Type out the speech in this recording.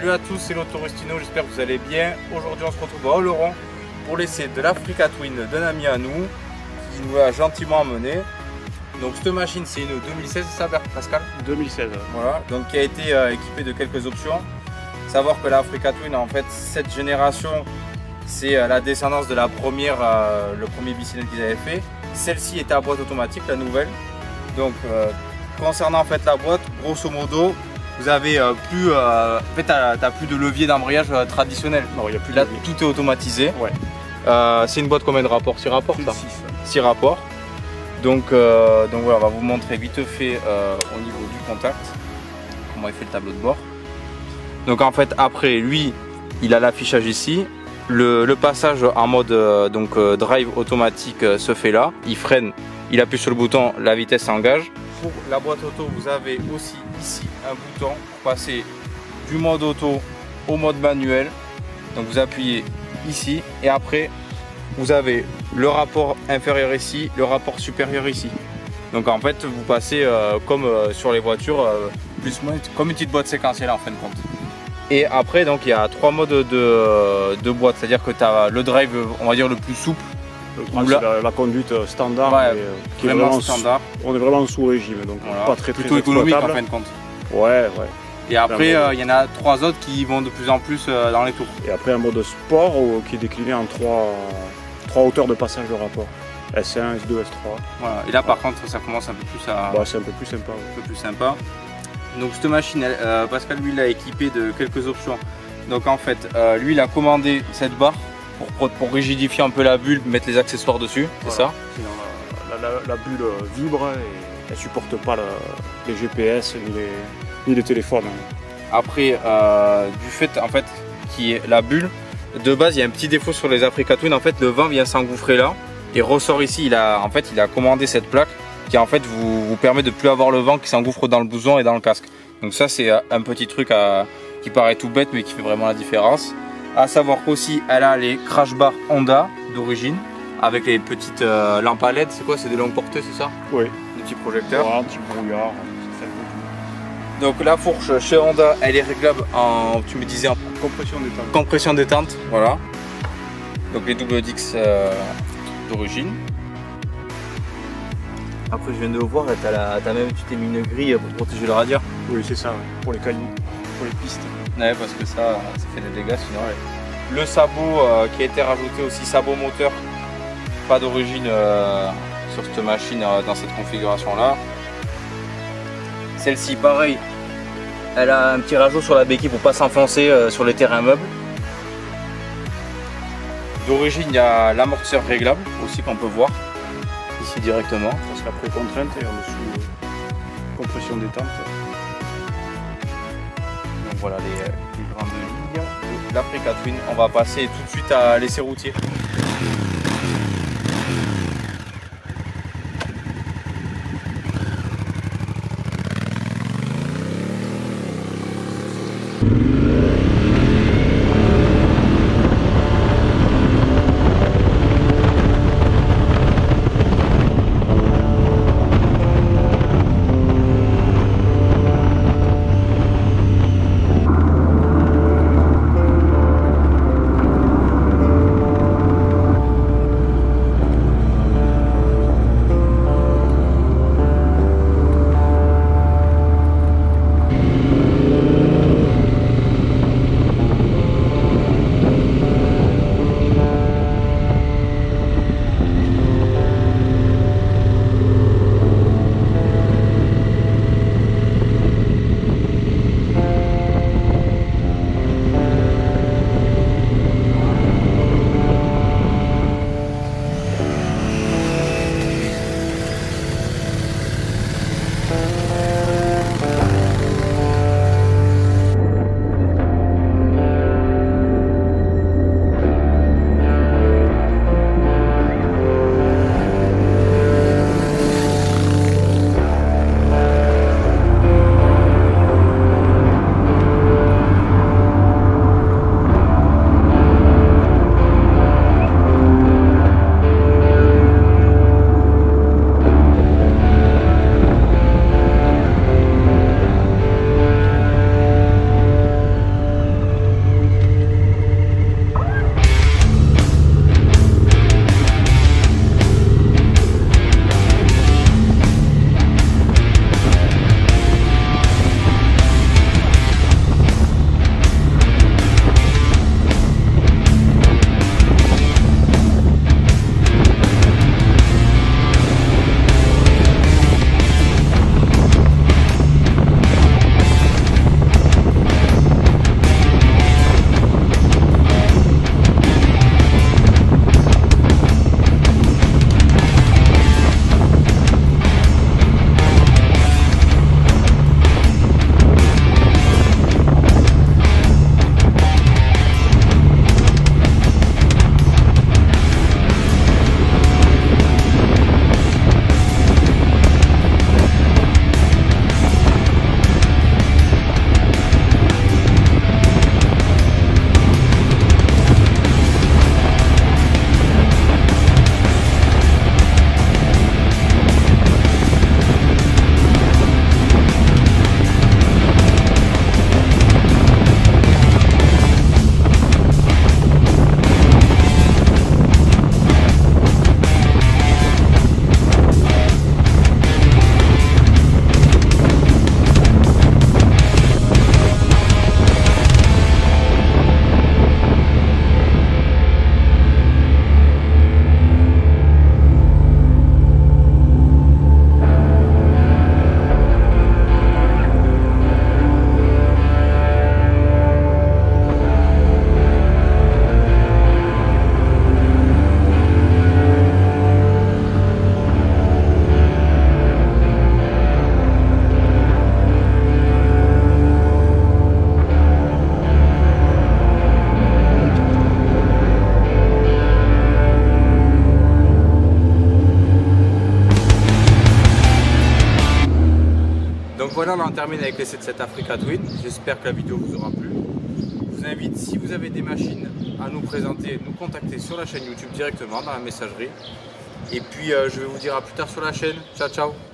Salut à tous, c'est l'Autorustino, j'espère que vous allez bien. Aujourd'hui on se retrouve à Oloron pour l'essai de l'Africa Twin d'un ami à nous qui nous a gentiment amené. Donc cette machine c'est une 2016, c'est ça Pascal? 2016. Voilà, donc qui a été équipée de quelques options. Savoir que l'Africa Twin en fait cette génération c'est la descendance de la première, le premier bicylindre qu'ils avaient fait. Celle-ci était à boîte automatique, la nouvelle. Donc concernant en fait la boîte, grosso modo, vous avez plus, en fait, t'as plus de levier d'embrayage traditionnel. Non, il y a plus là, de levier. tout est automatisé. Ouais. C'est une boîte combien de rapports? 6 rapports ça? 6 rapports. Donc voilà, on va vous montrer vite fait au niveau du contact comment il fait le tableau de bord. Donc en fait après lui, il a l'affichage ici. Le passage en mode drive automatique se fait là. Il freine, il appuie sur le bouton, la vitesse s'engage. Pour la boîte auto, vous avez aussi ici un bouton pour passer du mode auto au mode manuel. Donc vous appuyez ici et après vous avez le rapport inférieur ici, le rapport supérieur ici. Donc en fait vous passez comme sur les voitures, plus ou moins comme une petite boîte séquentielle en fin de compte. Et après donc il y a 3 modes de boîte, c'est-à-dire que tu as le drive on va dire le plus souple. La conduite standard, ouais, qui est vraiment standard. On est vraiment sous régime, donc voilà. Pas très plutôt économique en fin de compte. Ouais. Et après il y en a 3 autres qui vont de plus en plus dans les tours. Et après un mode sport qui est décliné en 3 hauteurs de passage de rapport. S1, S2, S3. Voilà. Et là par contre ça commence un peu plus à... c'est un peu plus sympa. Un peu plus sympa. Donc cette machine, Pascal lui l'a équipée de quelques options. Donc en fait lui il a commandé cette barre pour rigidifier un peu la bulle, mettre les accessoires dessus, c'est ça? Sinon la bulle vibre et elle supporte pas les GPS ni les téléphones. Après du fait en fait qui est la bulle, de base il y a un petit défaut sur les Africa Twin, en fait le vent vient s'engouffrer là et ressort ici. Il a commandé cette plaque qui en fait vous permet de plus avoir le vent qui s'engouffre dans le blouson et dans le casque. Donc ça c'est un petit truc qui paraît tout bête mais qui fait vraiment la différence. À savoir qu'aussi elle a les crash bars Honda d'origine avec les petites lampes à LED. C'est quoi? C'est des longues portées, c'est ça? Oui. Des petits projecteurs. Ouais, un petit brouillard. Donc la fourche chez Honda elle est réglable en, tu me disais, en compression détente. Voilà. Donc les double Dix d'origine. Après je viens de le voir, tu t'es mis une grille pour protéger le radiateur. Oui c'est ça, ouais. Pour les cailloux, pour les pistes. Ouais, parce que ça fait des dégâts sinon. Ouais. Le sabot qui a été rajouté aussi, sabot moteur, pas d'origine sur cette machine dans cette configuration là. Celle-ci pareil, elle a un petit rajout sur la béquille pour pas s'enfoncer sur les terrains meubles. D'origine il y a l'amortisseur réglable aussi qu'on peut voir ici directement. Ça c'est la pré-contrainte et en dessous compression détente. Donc voilà les grandes lignes de l'Africa Twin. On va passer tout de suite à l'essai routier. on termine avec les 7.7 Africa Twin. J'espère que la vidéo vous aura plu. Je vous invite, si vous avez des machines à nous présenter, nous contacter sur la chaîne YouTube directement dans la messagerie. Et puis je vais vous dire à plus tard sur la chaîne. Ciao ciao.